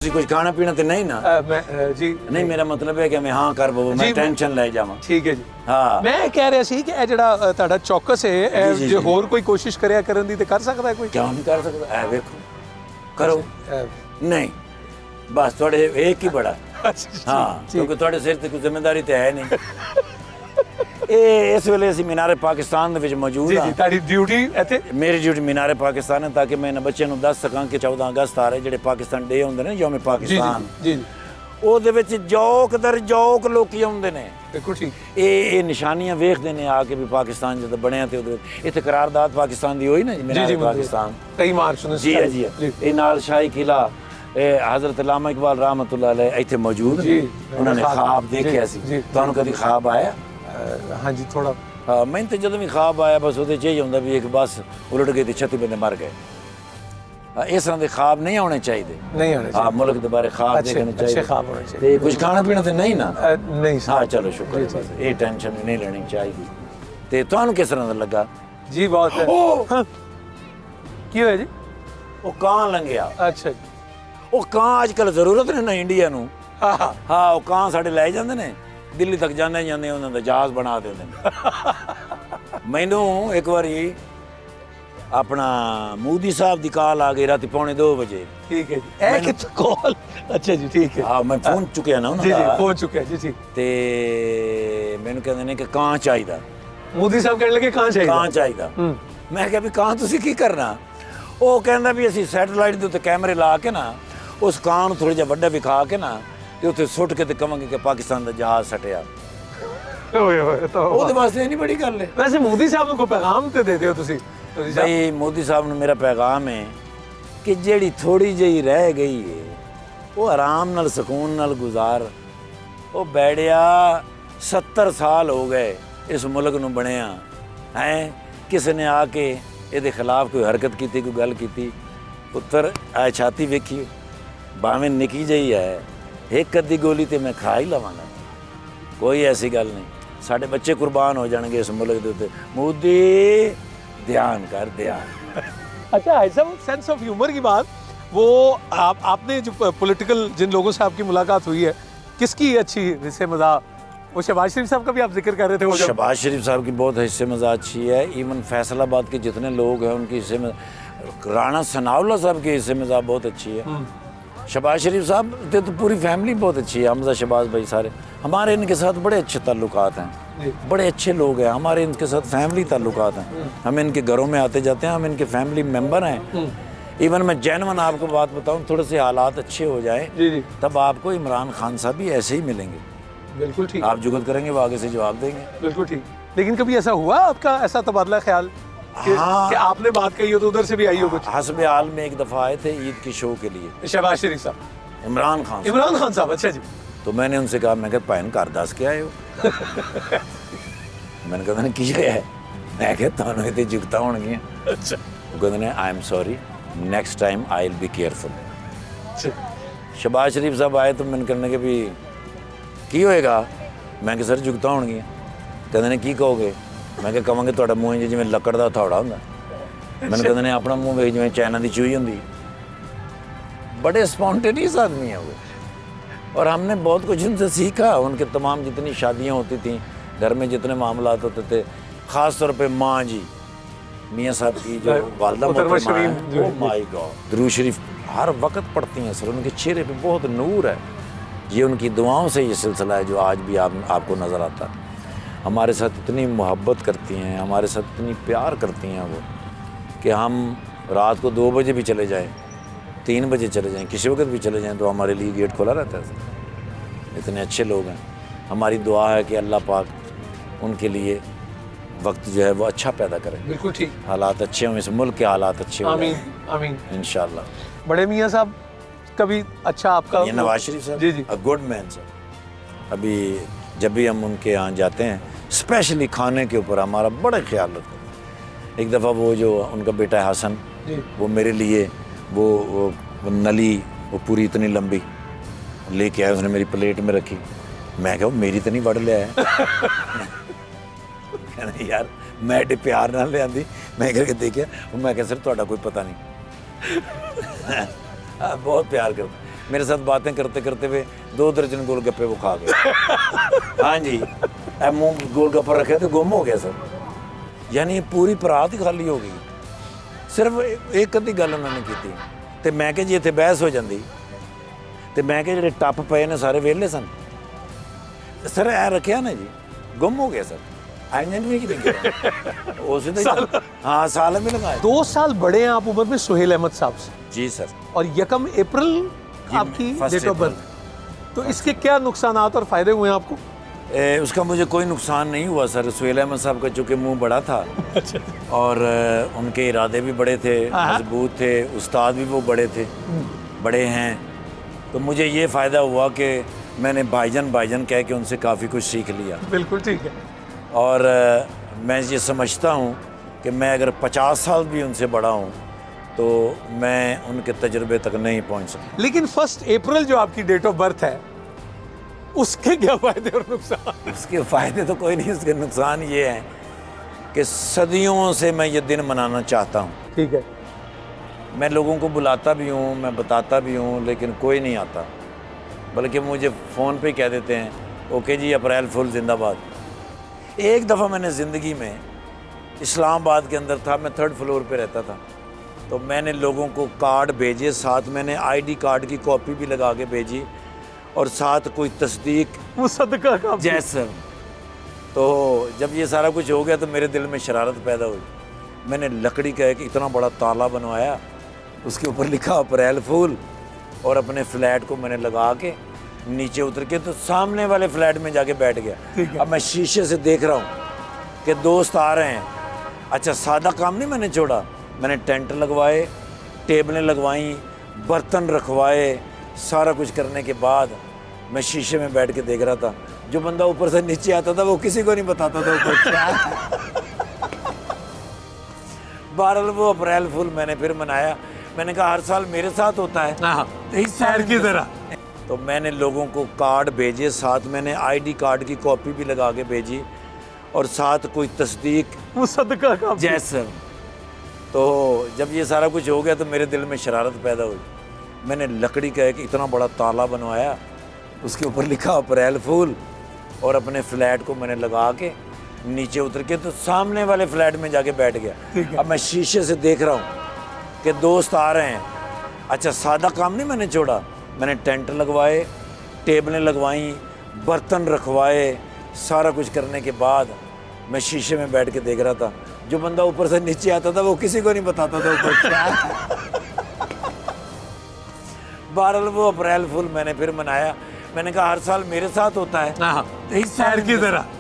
कुछ खाना पीना तो नहीं ना? जी नहीं, मेरा मतलब है कि मैं हाँ कर पाऊँ, मैं टेंशन ले जावां। ठीक है जी। हाँ, मैं कह ਰਿਹਾ ਸੀ ਕਿ ਇਹ ਜਿਹੜਾ ਤੁਹਾਡਾ ਚੌਕਸ ਹੈ ਇਹ ਜੀ, ਜੇ ਜੀ। ਹੋਰ ਕੋਈ ਕੋਸ਼ਿਸ਼ ਕਰਿਆ ਕਰਨ ਦੀ ਤੇ ਕਰ ਸਕਦਾ ਹੈ ਕੋਈ? क्यों नहीं कर सकता? देखो करो। ਅਹ, नहीं, बस थोड़े एक ही बड़ा। ਅੱਛਾ ਜੀ, हाँ, ਠੀਕ। क्योंकि थोड़े सिर ते कोई जिम्मेदारी तो है नहीं। ਇਹ ਇਸ ਵੇਲੇ ਅਸੀਂ ਮੀਨਾਰੇ ਪਾਕਿਸਤਾਨ ਦੇ ਵਿੱਚ ਮੌਜੂਦ ਜੀ ਹਾਂ। ਜੀ ਤੁਹਾਡੀ ਡਿਊਟੀ ਇੱਥੇ ਮੇਰੀ ਡਿਊਟੀ ਮੀਨਾਰੇ ਪਾਕਿਸਤਾਨ ਹੈ ਤਾਂ ਕਿ ਮੈਂ ਇਹਨਾਂ ਬੱਚਿਆਂ ਨੂੰ ਦੱਸ ਸਕਾਂ ਕਿ 14 ਅਗਸਤ ਆ ਰਹੇ ਜਿਹੜੇ ਪਾਕਿਸਤਾਨ ਡੇ ਹੁੰਦੇ ਨੇ ਯੌਮ ਜੀ ਪਾਕਿਸਤਾਨ, ਜੀ ਜੀ ਉਹਦੇ ਵਿੱਚ ਜੌਕ ਦਰ ਜੌਕ ਲੋਕੀ ਆਉਂਦੇ ਨੇ। ਬਿਲਕੁਲ ਠੀਕ। ਇਹ ਨਿਸ਼ਾਨੀਆਂ ਵੇਖਦੇ ਨੇ ਆ ਕੇ ਵੀ ਪਾਕਿਸਤਾਨ ਜਦੋਂ ਬਣਿਆ ਤੇ ਉਹਦੇ ਇੱਥੇ ਕਰਾਰਦਾਦ ਪਾਕਿਸਤਾਨ ਦੀ ਹੋਈ ਨਾ ਜੀ, ਜੀ ਮੀਨਾਰੇ ਜੀ ਪਾਕਿਸਤਾਨ। ਕਈ ਮਾਰਚ ਨੂੰ ਜੀ ਜੀ ਇਹ ਨਾਲ ਸ਼ਾਹੀ ਕਿਲਾ ਇਹ ਹਜ਼ਰਤ ਅਲਾਮਾ ਇਕਬਾਲ ਰਹਿਮਤੁल्लाह अलैह ਇੱਥੇ ਮੌਜੂਦ ਜੀ। ਉਹਨਾਂ ਨੇ ਖਾਬ ਦੇਖਿਆ ਸੀ। ਜੀ। ਤੁਹਾਨੂੰ ਕਦੀ ਖਾਬ ਆਇਆ? ਹਾਂਜੀ ਥੋੜਾ ਹਾਂ, ਮੈਨੂੰ ਤਾਂ ਜਦੋਂ ਵੀ ਖਾਬ ਆਇਆ ਬਸ ਉਹਦੇ 'ਚ ਇਹ ਹੁੰਦਾ ਵੀ ਇੱਕ ਬੱਸ ਉਲਟ ਗਈ ਤੇ 36 ਬੰਦੇ ਮਰ ਗਏ। ਇਸ ਤਰ੍ਹਾਂ ਦੇ ਖਾਬ ਨਹੀਂ ਆਉਣੇ ਚਾਹੀਦੇ। ਨਹੀਂ ਆਣੇ ਹਾਂ, ਮੁਲਕ ਦੇ ਬਾਰੇ ਖਾਬ ਅੱਛੇ ਦੇਖਣੇ ਚਾਹੀਦੇ। ਅੱਛੇ ਖਾਬ ਹੋਣੇ ਚਾਹੀਦੇ। ਤੇ ਕੁਝ ਖਾਣਾ ਪੀਣਾ ਤੇ ਨਹੀਂ ਨਾ? ਨਹੀਂ ਹਾਂ ਸਰ ਚਲੋ ਸ਼ੁਕਰ ਹੈ, ਬਸ ਇਹ ਟੈਨਸ਼ਨ ਨਹੀਂ ਲੈਣੀ ਚਾਹੀਦੀ। ਤੇ ਤੁਹਾਨੂੰ ਕਿਸ ਤਰ੍ਹਾਂ ਦਾ ਲੱਗਾ? ਜੀ ਬਹੁਤ ਹੈ। ਹਾਂ। ਕੀ ਹੋਇਆ ਜੀ? ਉਹ ਕਾਂ ਲੰਘਿਆ। ਅੱਛਾ ਜੀ। ਉਹ ਕਾਂ ਅੱਜ ਕੱਲ੍ਹ ਜ਼ਰੂਰਤ ਨਹੀਂ ਨਾ ਇੰਡੀਆ ਨੂੰ। ਹਾਂ ਹਾਂ ਹਾਂ, ਉਹ ਕਾਂ ਸਾਡੇ ਲੈ ਜਾਂਦੇ ਨੇ, ਦਿੱਲੀ ਤੱਕ ਜਾਂਦੇ ਜਾਂਦੇ ਉਹਨਾਂ ਦਾ ਜਹਾਜ਼ ਬਣਾ ਦਿੰਦੇ ਨੇ। ਮੈਨੂੰ ਇੱਕ ਵਾਰੀ ਆਪਣਾ ਮੋਦੀ ਸਾਹਿਬ ਦੀ ਕਾਲ ਆ ਗਈ ਰਾਤੀ 2:45 ਵਜੇ। ਠੀਕ ਹੈ ਜੀ। ਇਹ ਕਿੱਥੋਂ ਕਾਲ? ਅੱਛਾ ਜੀ ਠੀਕ ਹੈ। ਹਾਂ, ਮੈਂ ਪਹੁੰਚ ਚੁੱਕਿਆ ਨਾ ਉਹਨਾਂ ਜੀ ਜੀ ਦਾ। ਪਹੁੰਚ ਚੁੱਕਿਆ ਜੀ ਠੀਕ। ਤੇ ਮੈਨੂੰ ਕਹਿੰਦੇ ਨੇ ਕਿ ਕਾਂ ਚਾਹੀਦਾ, ਮੋਦੀ ਸਾਹਿਬ ਕਹਿਣ ਲੱਗੇ ਕਾਂ ਚਾਹੀਦਾ? ਕਾਂ ਚਾਹੀਦਾ। ਹੂੰ ਮੈਂ ਕਿਹਾ ਵੀ ਕਾਂ ਤੁਸੀਂ ਕੀ ਕਰਨਾ? ਉਹ ਕਹਿੰਦਾ ਵੀ ਅਸੀਂ ਸੈਟੇਲਾਈਟ ਦੇ ਉੱਤੇ ਕੈਮਰੇ ਲਾ ਕੇ ਨਾ ਉਸ ਕਾਂ ਨੂੰ ਥੋੜ੍ਹਾ ਜਿਹਾ ਵੱਡਾ ਵਿਖਾ ਕੇ ਨਾ ਤੇ ਉੱਥੇ ਸੁੱਟ ਕੇ ਤੇ ਕਵਾਂਗੇ ਕਿ ਪਾਕਿਸਤਾਨ ਦਾ ਜਹਾਜ਼ ਸਟਿਆ। ਓਏ ਹੋਏ ਤਾਂ ਉਹਦੇ ਵਾਸਤੇ ਨਹੀਂ ਬੜੀ ਗੱਲ ਹੈ। ਵੈਸੇ ਮੋਦੀ ਸਾਹਿਬ ਨੂੰ ਕੋਈ ਪੈਗਾਮ ਤੇ ਦੇ ਦਿਓ ਤੁਸੀਂ ਬਈ ਮੋਦੀ ਸਾਹਿਬ ਨੂੰ ਮੇਰਾ ਪੈਗਾਮ ਹੈ ਕਿ ਜਿਹੜੀ ਥੋੜੀ ਜਿਹੀ ਰਹਿ ਗਈ ਹੈ ਉਹ ਆਰਾਮ ਨਾਲ ਸਕੂਨ ਨਾਲ ਗੁਜ਼ਾਰ। ਉਹ ਬੈੜਿਆ 70 ਸਾਲ ਹੋ ਗਏ ਇਸ ਮੁਲਕ ਨੂੰ ਬਣਿਆ ਹੈ, ਕਿਸੇ ਨੇ ਆ ਕੇ ਇਹਦੇ ਖਿਲਾਫ ਕੋਈ ਹਰਕਤ ਕੀਤੀ, ਕੋਈ ਗੱਲ ਕੀਤੀ? ਪੁੱਤਰ ਆ ਛਾਤੀ ਵੇਖੀ, ਭਾਵੇਂ ਨਿੱਕੀ ਜਿਹੀ ਹੈ, ਇੱਕ ਅੱਧੀ ਗੋਲੀ ਤੇ ਮੈਂ ਖਾ ਹੀ ਲਵਾਂਗਾ, ਕੋਈ ਐਸੀ ਗੱਲ नहीं। साढ़े बच्चे कुर्बान हो जाएंगे इस मुल्क के उत्ते। मोदी ध्यान कर, ध्यान। अच्छा है सब सेंस ऑफ ह्यूमर की बात वो आपने जो पॉलिटिकल जिन लोगों से आपकी मुलाकात हुई है किसकी अच्छी हिस्से मज़ाक? वो शहबाज शरीफ साहब का भी आप जिक्र कर रहे थे। वो शहबाज शरीफ साहब की बहुत हिस्से मज़ा अच्छी है। इवन फैसलाबाद के जितने लोग हैं उनके हिस्से में, राणा सनाउल्लाह साहब के हिस्से मज़ा बहुत अच्छी है। शहबाज शरीफ साहब तो पूरी फैमिली बहुत अच्छी है। हमजा शहबाज भाई सारे हमारे इनके साथ बड़े अच्छे ताल्लुकात हैं, बड़े अच्छे लोग हैं हमारे इनके साथ, फैमिली ताल्लुकात हैं। हम इनके घरों में आते जाते हैं, हम इनके फैमिली मेंबर हैं। इवन मैं जेन्युइन आपको बात बताऊं, थोड़े से हालात अच्छे हो जाए जी जी तब आपको इमरान खान साहब भी ऐसे ही मिलेंगे। बिल्कुल ठीक। आप जुगत करेंगे वो आगे से जवाब देंगे। बिल्कुल ठीक। लेकिन कभी ऐसा हुआ आपका ऐसा तबादला ख्याल कि, हाँ। कि आपने बात कही हो तो उधर से भी आई हो कुछ? हस्ब हाल में एक दफ़ा आए थे ईद की शो के लिए शहबाज शरीफ साहब, इमरान खान साहब। इमरान खान साहब। अच्छा जी। तो मैंने उनसे कहा, मैं भैन घर दस के आए हो? मैंने कहा मैंने की है, मैं क्या थानों इतनी जुगत होनगियां। अच्छा वो कहते हैं I am sorry, next time I will be careful. अच्छा शहबाज शरीफ साहब आए तो मैंने कहने के भी की होएगा? मैं कि सर जुगत होनगियां। कहते हैं की कहोगे? मैं क्या कहांगे तुहाडा मूँह जिवें लकड़ दा हथौड़ा हुंदा। मैंने कहते हैं अपना मूँह वेख जिवें चाइना दी चूही हुंदी। बड़े स्पॉन्टेनियस आदमी है वो, और हमने बहुत कुछ उनसे सीखा। उनके तमाम जितनी शादियाँ होती थी, घर में जितने मामलात होते थे, ख़ास तौर पे माँ जी मियाँ साहब की जो वालदा मोहतरमा है, ओह माय गॉड, दुरूद शरीफ हर वक्त पढ़ती हैं सर। उनके चेहरे पे बहुत नूर है। ये उनकी दुआओं से ये सिलसिला है जो आज भी आपको नज़र आता है। हमारे साथ इतनी मोहब्बत करती हैं, हमारे साथ इतनी प्यार करती हैं वो, कि हम रात को 2 बजे भी चले जाएँ, 3 बजे चले जाएँ, किसी वक्त भी चले जाएँ तो हमारे लिए गेट खुला रहता है। इतने अच्छे लोग हैं। हमारी दुआ है कि अल्लाह पाक उनके लिए वक्त जो है वो अच्छा पैदा करे, बिल्कुल ठीक। हालात अच्छे हों, इस मुल्क के हालात अच्छे हों आमीन आमीन इंशाल्लाह। बड़े मियाँ साहब कभी अच्छा आपका ये नवाज शरीफ साहब, जी जी अ गुड मैन सर। अभी जब भी हम उनके यहाँ जाते हैं, स्पेशली खाने के ऊपर हमारा बड़ा ख्याल रखते हैं। एक दफ़ा वो जो उनका बेटा है हसन, वो मेरे लिए वो नली वो पूरी इतनी लंबी लेके आया, उसने मेरी प्लेट में रखी। मैं क्या मेरी तो नहीं वड़ लिया है? कहना यार मैं एडे प्यार नाल ले आंदी। मैं करके देखिया, मैं क्या सर तुहाडा कोई पता नहीं। बहुत प्यार करता। मेरे साथ बातें करते करते हुए 2 दर्जन गोलगप्पे वो खा गए। हाँ जी, अब मुंह गोलगप्पा रखे तो गुम हो गया सर। यानी पूरी परात ही खाली हो गई। सिर्फ एक अद्धी गल उन्होंने की थी ਤੇ ਮੈਂ ਕਿ ਜੇ ਇੱਥੇ ਬਹਿਸ ਹੋ ਜਾਂਦੀ ਤੇ ਮੈਂ ਕਿ ਜਿਹੜੇ ਟੱਪ ਪਏ ਨੇ ਸਾਰੇ ਵਿਹਲੇ ਸਨ। ਸਰ ਐ ਰੱਖਿਆ ਨਾ ਜੀ, ਗੁੰਮ ਹੋ ਗਿਆ ਸਰ। आइंजन भी नहीं किया उसे तो हाँ साल में लगाए। 2 साल बड़े हैं आप उम्र में सुहेल अहमद साहब से। जी सर। और 1 अप्रैल आपकी डेट ऑफ बर्थ, तो इसके क्या नुकसानात और फायदे हुए हैं आपको? उसका मुझे कोई नुकसान नहीं हुआ सर। सुहेल अहमद साहब का चूँकि मुंह बड़ा था और उनके इरादे भी बड़े थे, मजबूत थे, उस्ताद भी वो बड़े थे, बड़े हैं, तो मुझे ये फ़ायदा हुआ कि मैंने भाईजान भाईजान कह के उनसे काफ़ी कुछ सीख लिया। बिल्कुल ठीक है। और मैं ये समझता हूँ कि मैं अगर 50 साल भी उनसे बड़ा हूँ तो मैं उनके तजुर्बे तक नहीं पहुँच सकता। लेकिन 1 अप्रैल जो आपकी डेट ऑफ बर्थ है, उसके क्या फायदे और नुकसान? उसके फ़ायदे तो कोई नहीं, उसके नुकसान ये हैं कि सदियों से मैं ये दिन मनाना चाहता हूँ। ठीक है। मैं लोगों को बुलाता भी हूँ, मैं बताता भी हूँ, लेकिन कोई नहीं आता, बल्कि मुझे फ़ोन पे कह देते हैं ओके जी अप्रैल फुल जिंदाबाद। एक दफ़ा मैंने ज़िंदगी में इस्लामाबाद के अंदर था, मैं 3rd फ्लोर पे रहता था, तो मैंने लोगों को कार्ड भेजे, साथ मैंने आईडी कार्ड की कॉपी भी लगा के भेजी और साथ कोई तस्दीक वो सदका का जैसे। तो जब ये सारा कुछ हो गया तो मेरे दिल में शरारत पैदा हुई। मैंने लकड़ी का एक इतना बड़ा ताला बनवाया, उसके ऊपर लिखा अप्रैल फूल, और अपने फ्लैट को मैंने लगा के नीचे उतर के तो सामने वाले फ्लैट में जाके बैठ गया। अब मैं शीशे से देख रहा हूँ कि दोस्त आ रहे हैं। अच्छा सादा काम नहीं मैंने छोड़ा, मैंने टेंट लगवाए, टेबलें लगवाई, बर्तन रखवाए, सारा कुछ करने के बाद मैं शीशे में बैठ के देख रहा था। जो बंदा ऊपर से नीचे आता था वो किसी को नहीं बताता था ऊपर क्या। बहरहाल वो अप्रैल फूल मैंने फिर मनाया। मैंने कहा हर साल मेरे साथ होता है इस शहर की तरह। तो मैंने लोगों को कार्ड भेजे, साथ मैंने आईडी कार्ड की कॉपी भी लगा के भेजी और साथ कोई तस्दीक वो सदका का जैसे। तो जब ये सारा कुछ हो गया तो मेरे दिल में शरारत पैदा हुई। मैंने लकड़ी का एक इतना बड़ा ताला बनवाया, उसके ऊपर लिखा अप्रैल फूल, और अपने फ्लैट को मैंने लगा के नीचे उतर के तो सामने वाले फ्लैट में जाके बैठ गया। अब मैं शीशे से देख रहा हूँ कि दोस्त आ रहे हैं। अच्छा सादा काम नहीं मैंने छोड़ा, मैंने टेंट लगवाए, टेबलें लगवाई, बर्तन रखवाए, सारा कुछ करने के बाद मैं शीशे में बैठ के देख रहा था। जो बंदा ऊपर से नीचे आता था वो किसी को नहीं बताता था ऊपर क्या। बहरहाल वो अप्रैल फूल मैंने फिर मनाया। मैंने कहा हर साल मेरे साथ होता है इस शहर की तरह।